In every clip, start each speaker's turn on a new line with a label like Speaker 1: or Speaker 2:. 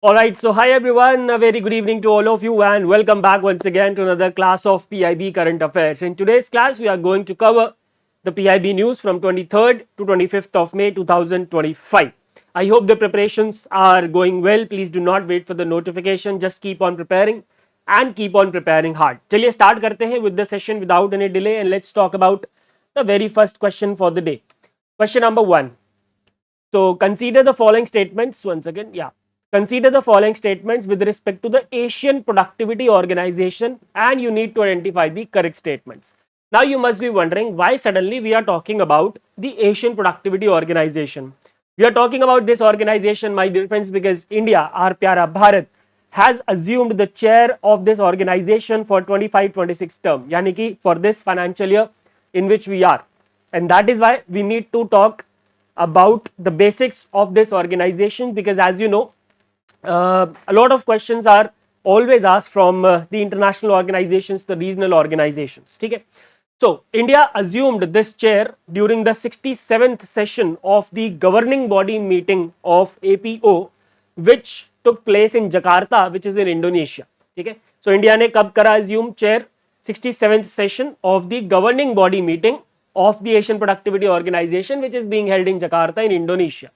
Speaker 1: Alright, so hi everyone, a very good evening to all of you and welcome back once again to another class of PIB Current Affairs. In today's class, we are going to cover the PIB news from 23rd to 25th of May 2025. I hope the preparations are going well. Please do not wait for the notification, just keep on preparing and keep on preparing hard. चलिए start करते हैं with the session without any delay and let's talk about the very first question for the day. Question number 1. So consider the following statements once again. Yeah. Consider the following statements with respect to the Asian Productivity Organization and you need to identify the correct statements. Now you must be wondering why suddenly we are talking about the Asian Productivity Organization. We are talking about this organization, my dear friends, because India, our pyara Bharat, has assumed the chair of this organization for 25-26 term, yani ki for this financial year in which we are. And that is why we need to talk about the basics of this organization because as you know, a lot of questions are always asked from the international organizations, the regional organizations. Okay? So India assumed this chair during the 67th session of the governing body meeting of APO, which took place in Jakarta, which is in Indonesia. Okay? So India ने कब करा assume chair 67th session of the governing body meeting of the Asian Productivity Organization, which is being held in Jakarta in Indonesia.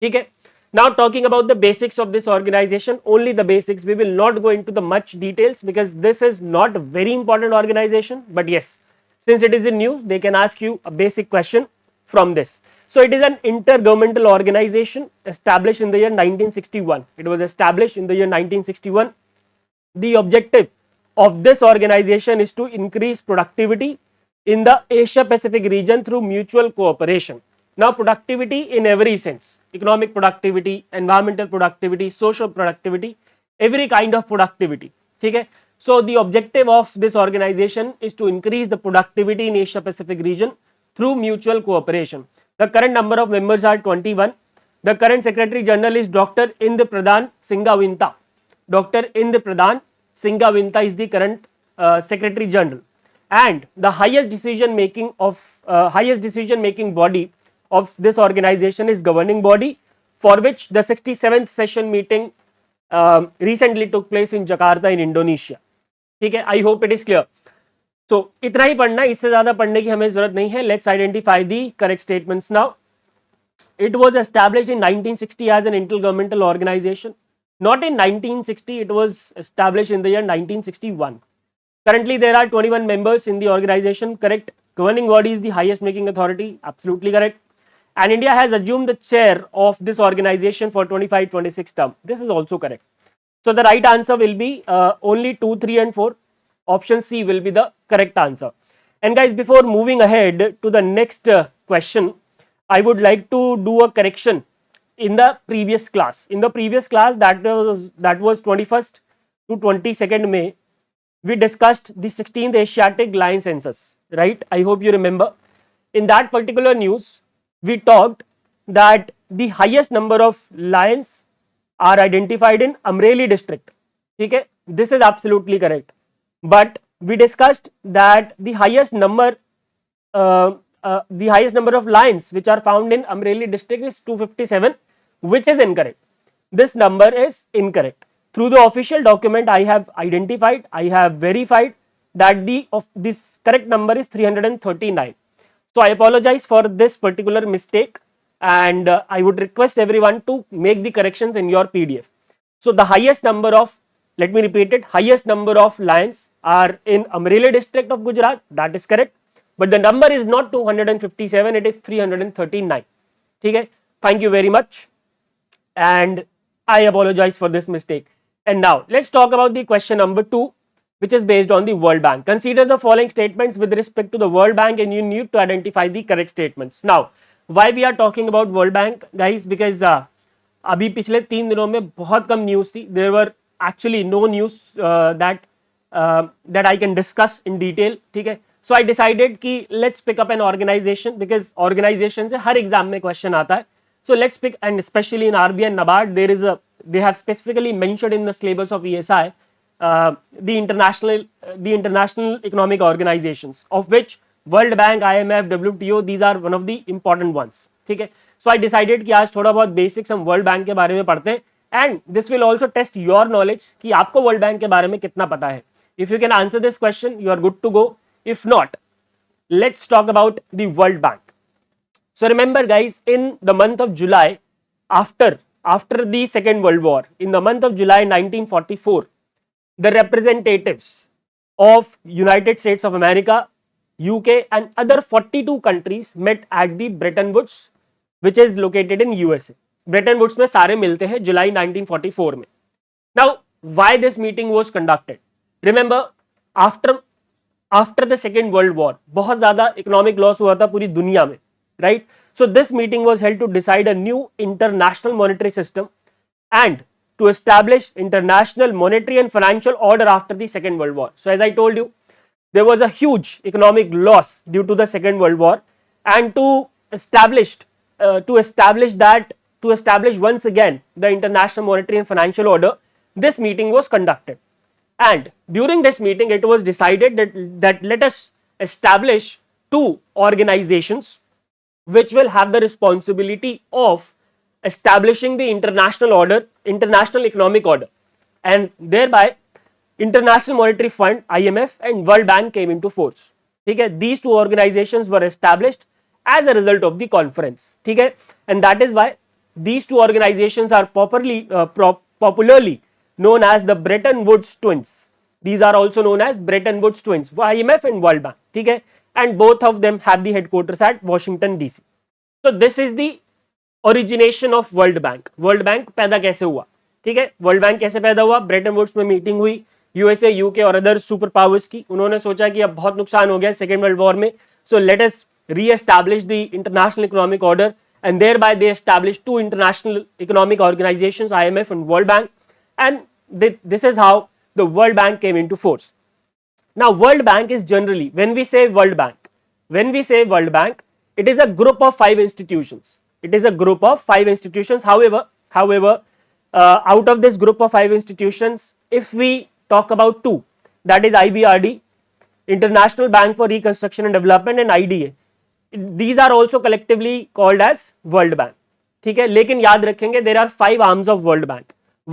Speaker 1: Okay? Now talking about the basics of this organization, only the basics. We will not go into the much details because this is not a very important organization. But yes, since it is in news, they can ask you a basic question from this. So it is an intergovernmental organization established in the year 1961. It was established in the year 1961. The objective of this organization is to increase productivity in the Asia Pacific region through mutual cooperation. Now productivity in every sense, economic productivity, environmental productivity, social productivity, every kind of productivity. Okay? So the objective of this organization is to increase the productivity in Asia Pacific region through mutual cooperation. The current number of members are 21. The current Secretary General is Dr. Ind Pradhan Singhavinta. Dr. Ind Pradhan Singhavinta is the current Secretary General, and the highest decision making body of this organization is governing body, for which the 67th session meeting recently took place in Jakarta in Indonesia. ठीक है, I hope it is clear. So इतना ही पढ़ना, इससे ज्यादा पढ़ने की हमें जरूरत नहीं है. Let's identify the correct statements now. It was established in 1960 as an intergovernmental organization. Not in 1960, it was established in the year 1961. Currently, there are 21 members in the organization. Correct. Governing body is the highest making authority. Absolutely correct. And India has assumed the chair of this organization for 25-26 term. This is also correct. So the right answer will be only 2, 3 and 4. Option C will be the correct answer. And guys, before moving ahead to the next question, I would like to do a correction in the previous class. In the previous class, that was 21st to 22nd May, we discussed the 16th Asiatic Lion Census, right? I hope you remember. In that particular news, we talked that the highest number of lions are identified in Amreli district. Okay, this is absolutely correct. But we discussed that the highest number of lions which are found in Amreli district is 257, which is incorrect. This number is incorrect. Through the official document, I have identified, I have verified that this correct number is 339. So I apologize for this particular mistake, and I would request everyone to make the corrections in your PDF. So the highest number of, let me repeat it, highest number of lions are in Amreli district of Gujarat. That is correct. But the number is not 257, it is 339. Okay? Thank you very much. And I apologize for this mistake. And now let's talk about the question number 2, which is based on the World Bank. Consider the following statements with respect to the World Bank and you need to identify the correct statements. Now, why we are talking about World Bank, guys? Because अभी पिछले 3 दिनों में बहुत कम news थी. There were actually no news that I can discuss in detail. ठीक है. So I decided कि let's pick up an organization because organization से हर एग्जाम में क्वेश्चन आता है. So let's pick, and especially in RBI and NABARD, they have specifically mentioned in the syllabus of ESI the international economic organizations, of which World Bank, IMF, WTO, these are one of the important ones. ठीक है. So I decided कि आज थोड़ा बहुत basics हम World Bank के बारे में पढ़ते हैं and this will also test your knowledge कि आपको वर्ल्ड बैंक के बारे में कितना पता है. If you can answer this question, you are good to go. If not, let's talk about the World Bank. So remember guys, in the month of July, after the Second World War, in the month of July 1944, the representatives of United States of America, UK and other 42 countries met at the Bretton Woods, which is located in USA. Bretton Woods में सारे मिलते हैं जुलाई 1944 में. Now, why this meeting was conducted? Remember, after the Second World War, बहुत ज्यादा economic loss हुआ था पूरी दुनिया में, right? So this meeting was held to decide a new international monetary system and to establish international monetary and financial order after the Second World War. So as I told you, there was a huge economic loss due to the Second World War, and to establish once again the international monetary and financial order, this meeting was conducted. And during this meeting, it was decided that let us establish two organizations which will have the responsibility of establishing the international economic order, and thereby International Monetary Fund (IMF) and World Bank came into force. Okay, these two organizations were established as a result of the conference. Okay, and that is why these two organizations are popularly known as the Bretton Woods twins. These are also known as Bretton Woods twins, IMF and World Bank. Okay, and both of them have the headquarters at Washington DC. So this is the origination of World Bank. World Bank पैदा कैसे हुआ? ठीक है, world bank कैसे पैदा हुआ? Bretton Woods में meeting हुई यूएसए, यूके और अदर सुपर पावर्स की. उन्होंने सोचा कि अब बहुत नुकसान हो गया सेकेंड वर्ल्ड वॉर में, so let us reestablish the international economic order, and thereby they established two international economic organizations, IMF and World Bank, and this is how the World Bank came into force. Now World Bank is generally, when we say World Bank, it is a group of 5 institutions. It is a group of 5 institutions. However, out of this group of 5 institutions, if we talk about two, that is IBRD, International Bank for Reconstruction and Development, and IDA, these are also collectively called as World Bank. ठीक है, लेकिन याद रखेंगे there are 5 arms of World Bank.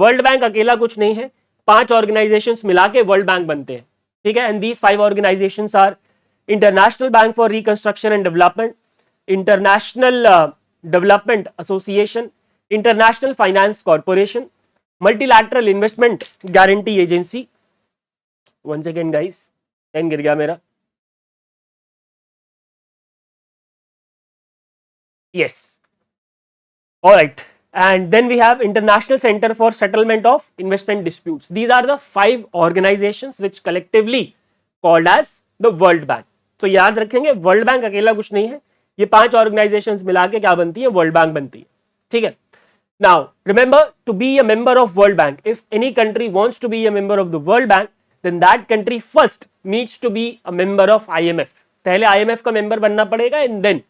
Speaker 1: World Bank अकेला कुछ नहीं है, 5 organizations मिला के World Bank बनते हैं. ठीक है, and these 5 organizations are International Bank for Reconstruction and Development, International Development Association, International Finance Corporation, Multilateral Investment Guarantee Agency. One second guys, pen गिर गया मेरा. Yes. All right. And then we have International Center for Settlement of Investment Disputes. These are the 5 organizations which collectively called as the World Bank. तो याद रखेंगे world bank अकेला कुछ नहीं है, ये 5 ऑर्गेनाइजेशंस मिला के क्या बनती है? वर्ल्ड बैंक बनती है. ठीक है. Now remember, to be a member of World Bank, if any country wants to be a member of the World Bank, then that country first needs to be a member of IMF. पहले IMF का member बनना पड़ेगा, and then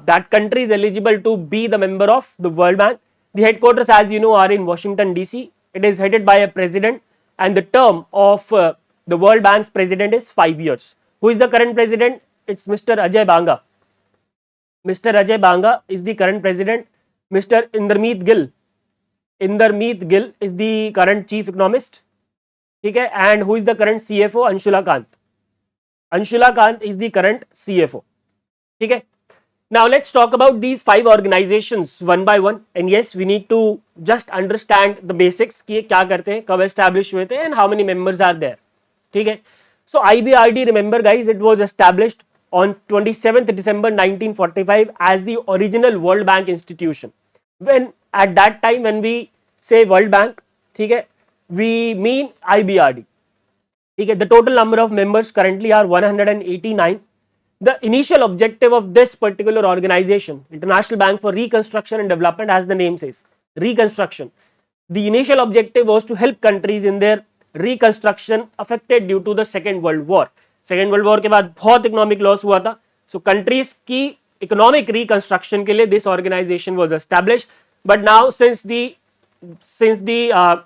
Speaker 1: that country is eligible to be the member of the World Bank. The headquarters, as you know, are in Washington DC. It is headed by a president, and the term of the World Bank's president is 5 years. Who is the current president? It's Mr. Ajay Banga. Mr. Ajay Banga is the current president. Mr. Indermeet Gill is the current chief economist. Okay, and who is the current CFO? Anshula Kant. Anshula Kant is the current CFO. Okay. Now let's talk about these 5 organizations one by one, and yes, we need to just understand the basics कि ये क्या करते हैं, कब establish हुए थे, and how many members are there. ठीक है. So IBRD, remember guys, it was established on 27th December 1945 as the original World Bank institution. When at that time when we say World Bank, ठीक है, we mean IBRD. ठीक है. The total number of members currently are 189. The initial objective of this particular organization, International Bank for Reconstruction and Development, as the name says, reconstruction. The initial objective was to help countries in their reconstruction affected due to the Second World War. Second World War के बाद बहुत economic loss हुआ था. So countries की economic reconstruction के लिए this organization was established. But now since the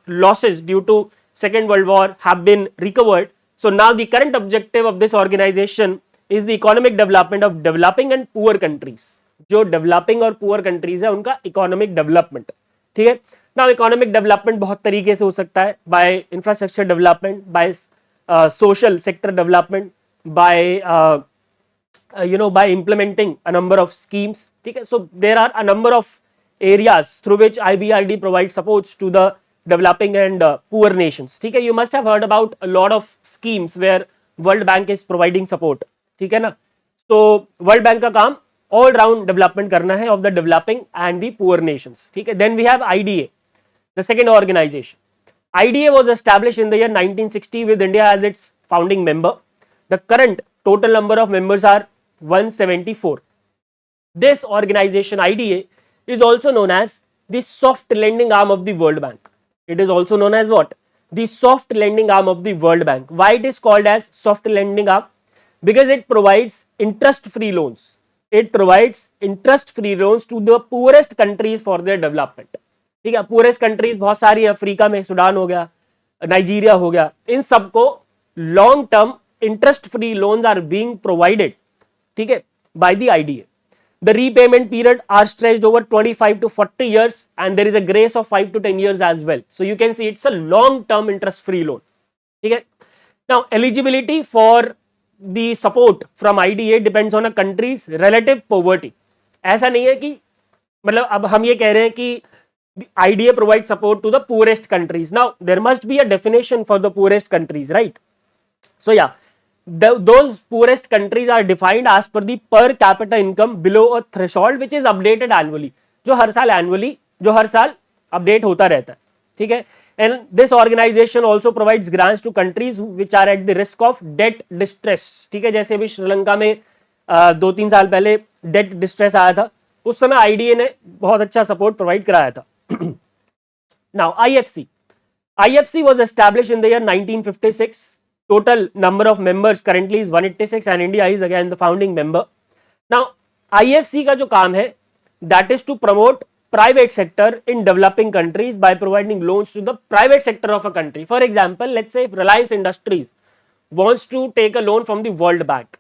Speaker 1: losses due to Second World War have been recovered, so now the current objective of this organization is the economic development of developing and poor countries. जो developing और poor countries है उनका economic development. ठीक है. Now economic development बहुत तरीके से हो सकता है, by infrastructure development, by social sector development, by by implementing a number of schemes. ठीक है, so there are a number of areas through which IBRD provides supports to the developing and poor nations. ठीक है, you must have heard about a lot of schemes where World Bank is providing support. ठीक है ना, तो World Bank का काम all round development करना है of the developing and the poor nations. ठीक है, then we have IDA, the second organization. IDA was established in the year 1960 with India as its founding member. The current total number of members are 174. This organization IDA is also known as the soft lending arm of the World Bank. It is also known as what? The soft lending arm of the World Bank. Why it is called as soft lending arm? Because it provides interest-free loans. It provides interest-free loans to the poorest countries for their development. ठीक है, poorest countries बहुत सारी है, Africa में Sudan हो गया, Nigeria हो गया, इन सबको long term interest free loans are being provided, ठीक है, by the IDA. The repayment period are stretched over 25 to 40 years and there is a grace of 5 to 10 years as well. So you can see it's a long term interest free loan. ठीक है. Now eligibility for the support from IDA depends on a country's relative poverty. ऐसा नहीं है कि मतलब अब हम ये कह रहे हैं कि the IDA provides support to the poorest countries. Now there must be a definition for the poorest countries, right? So yeah, those poorest countries are defined as per the per capita income below a threshold which is updated annually. जो हर साल update होता रहता है, ठीक है. And this organization also provides grants to countries which are at the risk of debt distress. ठीक है, जैसे अभी श्रीलंका में 2-3 साल पहले डेट डिस्ट्रेस आया था, उस समय आईडीए ने बहुत अच्छा सपोर्ट प्रोवाइड कराया था. Now IFC was established in the year 1956. Total number of members currently is 186 and India is again the founding member. Now IFC का जो काम है, that is to promote private sector in developing countries by providing loans to the private sector of a country. For example, let's say if Reliance Industries wants to take a loan from the World Bank,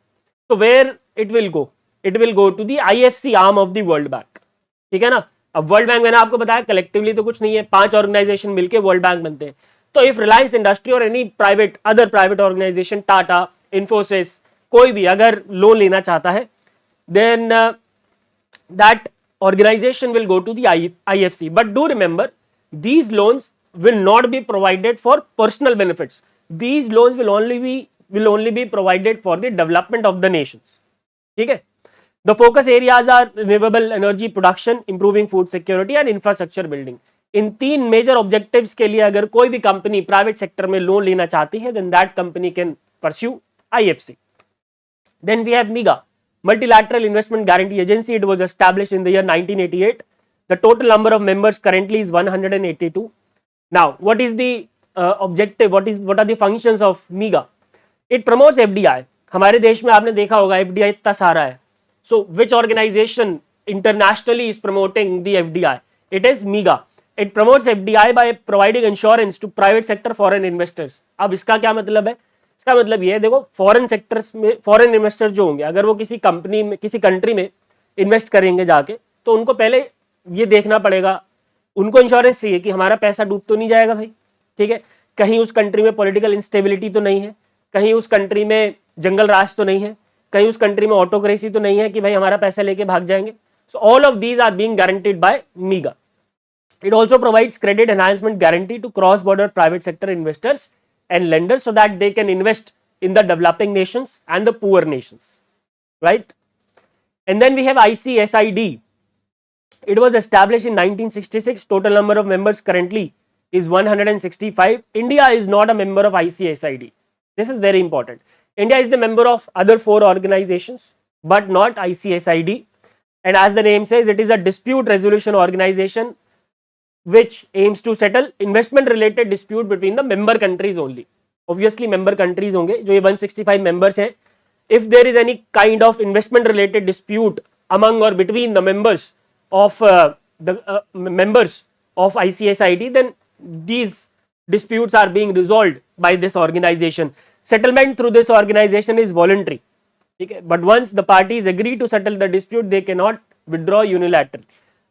Speaker 1: so where it will go? It will go to the IFC arm of the World Bank. ठीक है ना. अब world bank मैंने आपको बताया collectively तो कुछ नहीं है, 5 ऑर्गेनाइजेशन मिलके वर्ल्ड बैंक बनते हैं. तो इफ रिलायंस इंडस्ट्री और any other private organisation, Tata, Infosys, कोई भी अगर लोन लेना चाहता है, then that organization will go to the IFC. But do remember, these loans will not be provided for personal benefits. These loans will only be provided for the development of the nations. ठीक है. The focus areas are renewable energy production, improving food security and infrastructure building. इन 3 major objectives के लिए अगर कोई भी company private sector में loan लेना चाहती है, then that company can pursue IFC. Then we have MIGA, Multilateral Investment Guarantee Agency. It was established in the year 1988. The total number of members currently is 182. Now, what is the objective? What are the functions of MIGA? It promotes FDI. हमारे देश में आपने देखा होगा FDI इतना सारा है. So, which organization internationally is promoting the FDI? It is MIGA. It promotes FDI by providing insurance to private sector foreign investors. अब इसका क्या मतलब है? इसका मतलब ये है, देखो फॉरेन सेक्टर्स में फॉरेन इन्वेस्टर जो होंगे, अगर वो किसी कंपनी में, किसी कंट्री में इन्वेस्ट करेंगे जाके, तो उनको पहले ये देखना पड़ेगा, उनको इंश्योरेंस चाहिए कि हमारा पैसा डूब तो नहीं जाएगा भाई. ठीक है, कहीं उस कंट्री में पॉलिटिकल इंस्टेबिलिटी तो नहीं है, कहीं उस कंट्री में जंगल राज तो नहीं है, कहीं उस कंट्री में ऑटोक्रेसी तो नहीं है कि भाई हमारा पैसा लेके भाग जाएंगे. So all of these are being guaranteed by MIGA. It also provides credit enhancement guarantee to cross-border private sector investors and lenders so that they can invest in the developing nations and the poor nations, right? And then we have ICSID. It was established in 1966. Total number of members currently is 165. India is not a member of ICSID. This is very important. India is the member of other 4 organizations, but not ICSID. And as the name says, it is a dispute resolution organization which aims to settle investment related dispute between the member countries only. Obviously member countries होंगे जो ये 165 members हैं. If there is any kind of investment related dispute among or between the members of members of ICSID, then these disputes are being resolved by this organization. Settlement through this organization is voluntary. But once the parties agree to settle the dispute, they cannot withdraw unilaterally.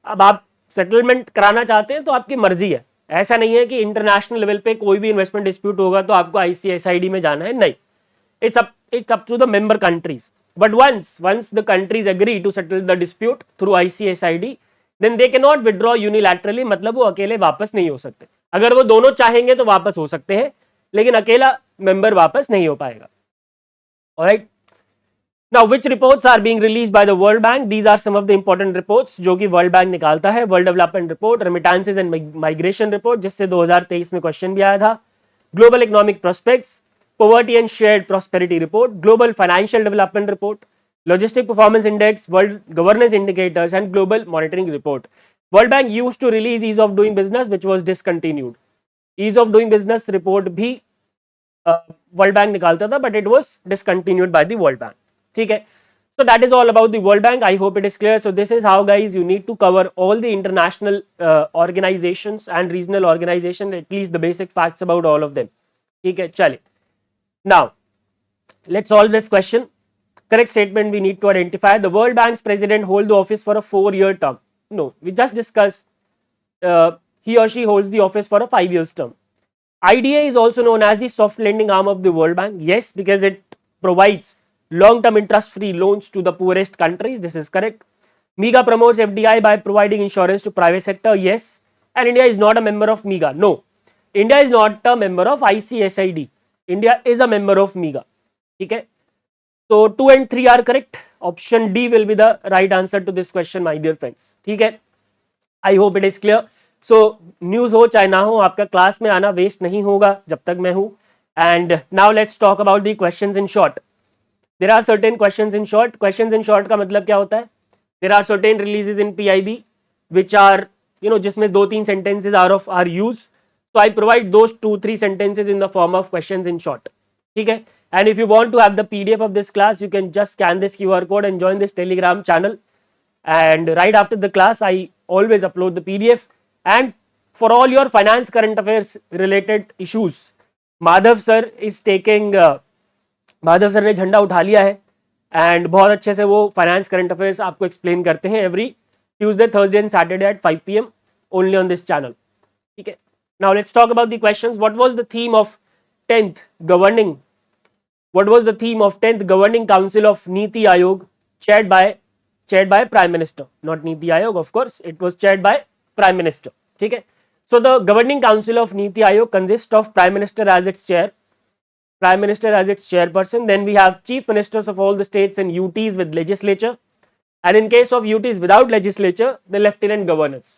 Speaker 1: अब आप settlement कराना चाहते हैं तो आपकी मर्जी है, ऐसा नहीं है कि इंटरनेशनल लेवल पे कोई भी इन्वेस्टमेंट डिस्प्यूट होगा तो आपको ICSID में जाना है, नहीं, it's up to the member countries. But once the countries agree to settle the dispute through ICSID, then they cannot withdraw unilaterally, मतलब वो अकेले वापस नहीं हो सकते. अगर वो दोनों चाहेंगे तो वापस हो सकते हैं, लेकिन अकेला मेंबर वापस नहीं हो पाएगा. Alright. Now, which reports are being released by the World Bank? These are some of the important reports जो कि World Bank निकालता है. World Development Report, Remittances and Migration Report, जिससे 2023 में क्वेश्चन भी आया था. Global Economic Prospects, Poverty and Shared Prosperity Report, Global Financial Development Report, Logistic Performance Index, World Governance Indicators, and Global Monitoring Report. World Bank used to release Ease of Doing Business, which was discontinued. Ease of Doing Business report भी World Bank निकालता था, but it was discontinued by the World Bank. ठीक है. So that is all about the World Bank. I hope it is clear. So this is how, guys, you need to cover all the international organizations and regional organizations, at least the basic facts about all of them. ठीक है, चलिए. Now, let's solve this question. Correct statement we need to identify. The World Bank's president holds the office for a 4-year term. No, we just discussed he or she holds the office for a 5-year term. IDA is also known as the soft lending arm of the World Bank. Yes, because it provides long-term interest-free loans to the poorest countries. This is correct. MIGA promotes FDI by providing insurance to private sector. Yes. And India is not a member of MIGA. No. India is not a member of ICSID. India is a member of MIGA. Okay. So 2 and 3 are correct. Option D will be the right answer to this question, my dear friends. Okay. I hope it is clear. So news हो चाहे ना हो, आपका class में आना waste नहीं होगा जब तक मैं हूं. And now let's talk about the questions in short. There are certain questions in short. Questions in short का मतलब क्या होता है? There are certain releases in PIB which are, जिसमें 2-3 sentences are used. So I provide those 2-3 sentences in the form of questions in short. ठीक है. And if you want to have the PDF of this class, you can just scan this QR code and join this Telegram channel. And right after the class, I always upload the PDF. And for all your finance current affairs related issues, Madhav sir is taking Madhav sir ने झंडा उठा लिया है and बहुत अच्छे से वो finance current affairs आपको एक्सप्लेन करते हैं every Tuesday, Thursday and Saturday at 5 PM only on this channel. ठीक है. Now let's talk about the questions. What was the theme of 10th governing what was the theme of 10th governing council of Niti Aayog, chaired by prime minister, not Niti Aayog, of course, it was chaired by prime minister. ठीक है. So the governing council of Niti Aayog consists of prime minister as its chairperson. Then we have chief ministers of all the states and UTs with legislature, and in case of UTs without legislature, the lieutenant governors.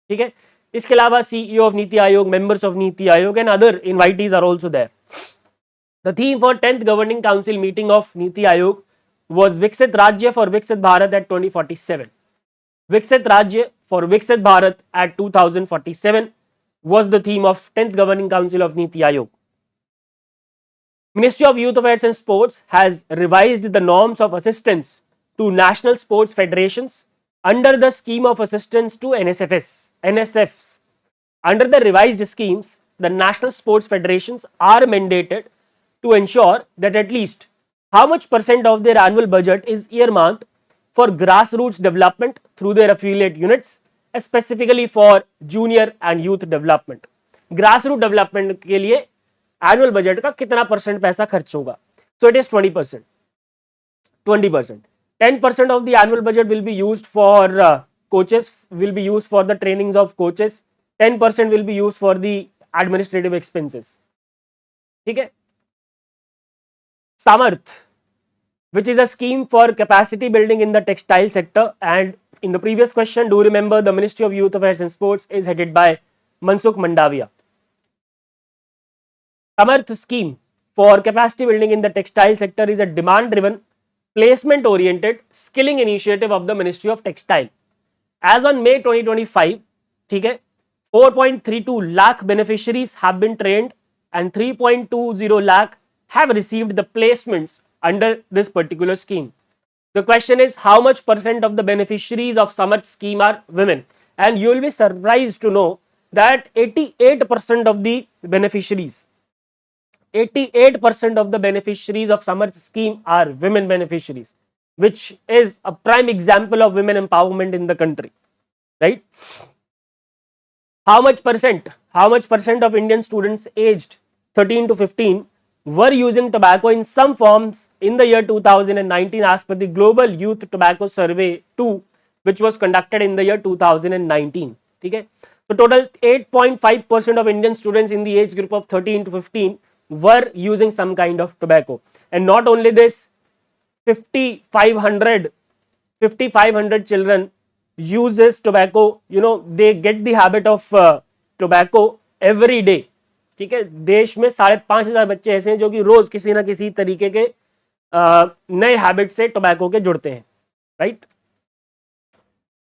Speaker 1: ठीक है. इसके अलावा CEO of Niti Aayog, members of Niti Aayog, and other invitees are also there. The theme for 10th Governing Council meeting of Niti Aayog was Viksit Rajya for Viksit Bharat at 2047. Viksit Rajya for Viksit Bharat at 2047 was the theme of 10th Governing Council of Niti Aayog. Ministry of Youth Affairs and Sports has revised the norms of assistance to national sports federations under the scheme of assistance to NSFs. Under the revised schemes, the national sports federations are mandated to ensure that at least how much percent of their annual budget is earmarked for grassroots development through their affiliate units, specifically for junior and youth development. Grassroots development के लिए annual budget का कितना percent पैसा खर्च होगा? So it is 20%. 20%. 10% of the annual budget will be used for coaches, will be used for the trainings of coaches. 10% will be used for the administrative expenses. ठीक है. Samarth, which is a scheme for capacity building in the textile sector, and in the previous question, do remember the Ministry of Youth Affairs and Sports is headed by Mansukh Mandavia. Samarth scheme for capacity building in the textile sector is a demand driven, placement oriented skilling initiative of the Ministry of Textile. As on May 2025, ठीक है, 4.32 lakh beneficiaries have been trained and 3.20 lakh have received the placements under this particular scheme. The question is, how much percent of the beneficiaries of Samarth scheme are women? And you will be surprised to know that 88% of the beneficiaries, 88% of the beneficiaries of Samarth scheme are women beneficiaries, which is a prime example of women empowerment in the country, right? how much percent of Indian students aged 13 to 15 were using tobacco in some forms in the year 2019 as per the Global Youth Tobacco Survey 2, which was conducted in the year 2019. Okay, so total 8.5% of Indian students in the age group of 13 to 15 were using some kind of tobacco. And not only this, 5500 children uses tobacco, they get the habit of tobacco every day. ठीक है, देश में 5,500 बच्चे ऐसे हैं जो कि रोज किसी ना किसी तरीके के नए हैबिट से टोबैको के जुड़ते हैं, right.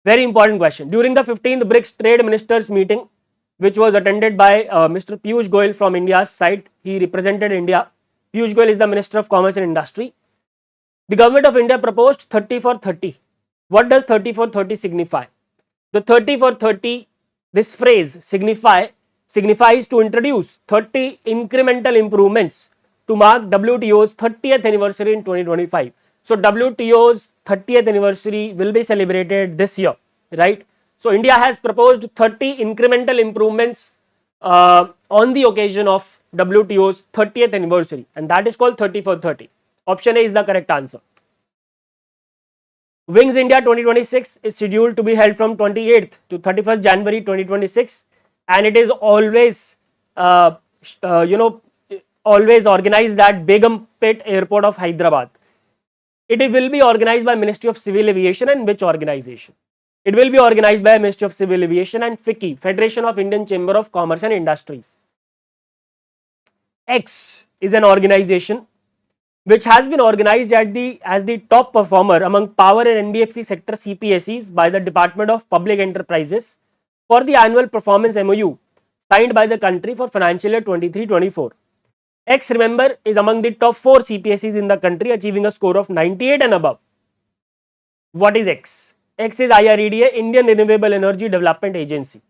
Speaker 1: Very important question. During the 15th BRICS Trade Ministers meeting, which was attended by Mr. Piyush Goyal from India's side, he represented India. Piyush Goyal is the Minister of Commerce and Industry. The government of India proposed 30 for 30. What does 30 for 30 signify? The 30 for 30, this phrase signifies to introduce 30 incremental improvements to mark WTO's 30th anniversary in 2025. So WTO's 30th anniversary will be celebrated this year, right? So India has proposed 30 incremental improvements on the occasion of WTO's 30th anniversary, and that is called 30 for 30. Option A is the correct answer. Wings India 2026 is scheduled to be held from 28th to 31st January 2026, and it is always always organized at Begumpet Airport of Hyderabad. It will be organized by Ministry of Civil Aviation, and which organization? It will be organized by Ministry of Civil Aviation and FICCI, Federation of Indian Chamber of Commerce and Industries. X is an organization which has been organized as the top performer among power and NBFC sector CPSEs by the Department of Public Enterprises for the annual performance MOU signed by the country for financial year 23-24. X, remember, is among the top 4 CPSEs in the country, achieving a score of 98 and above. What is X? X is IREDA, Indian Renewable Energy Development Agency.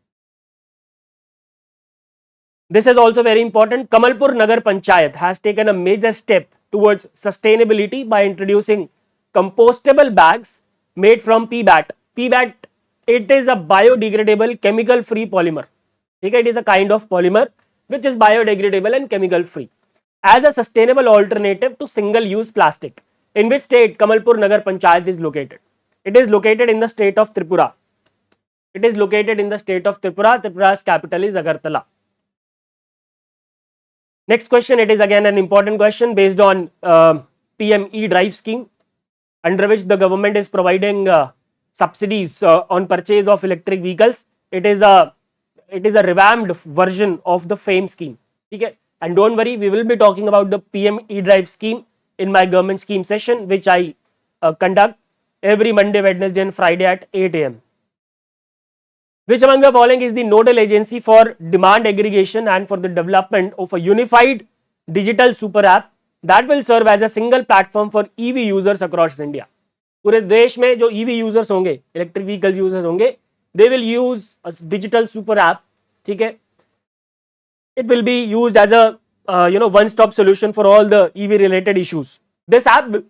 Speaker 1: This is also very important. Kamalpur Nagar Panchayat has taken a major step towards sustainability by introducing compostable bags made from PBAT. PBAT, it is a biodegradable chemical free polymer. Okay, it is a kind of polymer which is biodegradable and chemical free as a sustainable alternative to single use plastic. In which state Kamalpur Nagar Panchayat is located? It is located in the state of Tripura. It is located in the state of Tripura. Tripura's capital is Agartala. Next question, it is again an important question based on PM E-Drive scheme, under which the government is providing subsidies on purchase of electric vehicles. It is a revamped version of the FAME scheme. Okay? And don't worry, we will be talking about the PM E-Drive scheme in my government scheme session, which I conduct every Monday, Wednesday and Friday at 8 AM. Which among the following is the nodal agency for demand aggregation and for the development of a unified digital super app that will serve as a single platform for EV users across India? पूरे देश में जो EV users होंगे, electric vehicles users होंगे, they will use a digital super app. ठीक है? It will be used as a one-stop solution for all the EV related issues. This app will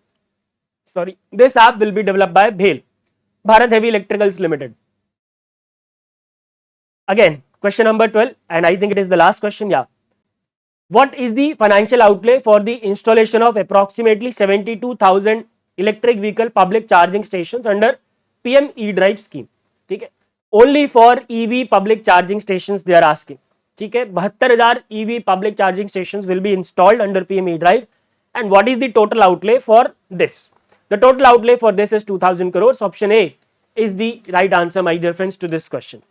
Speaker 1: be developed by BHEL, Bharat Heavy Electricals Limited. Again, question number 12, and I think it is the last question. Yeah. What is the financial outlay for the installation of approximately 72,000 electric vehicle public charging stations under PM E-Drive scheme? ठीक है, only for EV public charging stations they are asking. ठीक है, 72,000 EV public charging stations will be installed under PM E-Drive, and what is the total outlay for this? The total outlay for this is 2,000 crores. Option A is the right answer, my dear friends, to this question.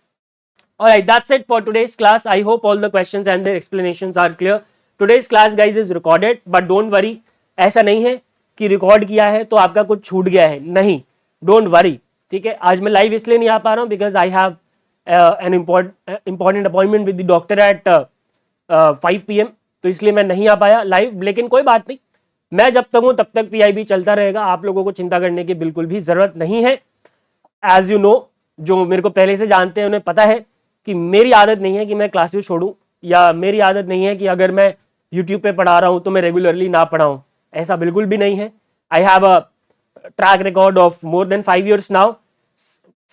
Speaker 1: Alright, that's it for today's class. I hope all the questions and their explanations are clear. Today's class, guys, is recorded, but don't worry. ऐसा नहीं है कि record किया है तो आपका कुछ छूट गया है, नहीं, डोंट वरी. ठीक है, आज मैं लाइव इसलिए नहीं आ पा रहा हूँ because I have an important appointment with the doctor at 5 PM, तो इसलिए मैं नहीं आ पाया लाइव. लेकिन कोई बात नहीं, मैं जब तक हूँ तब तक PIB चलता रहेगा. आप लोगों को चिंता करने की बिल्कुल भी जरूरत नहीं है. एज यू नो, जो मेरे को पहले से जानते हैं उन्हें पता है कि मेरी आदत नहीं है कि मैं क्लासेस छोड़ूं, या मेरी आदत नहीं है कि अगर मैं YouTube पे पढ़ा रहा हूं तो मैं रेगुलरली ना पढ़ाऊं. ऐसा बिल्कुल भी नहीं है. I have a track record of more than 5 years now.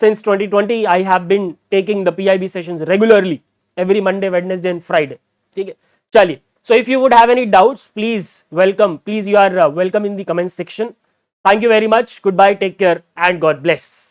Speaker 1: Since 2020 I have been taking the PIB sessions regularly. every Monday, Wednesday and Friday. ठीक है, चलिए. So if you would have any doubts, please welcome. Please, you are welcome in the comment section. Thank you very much. Goodbye. Take care and God bless.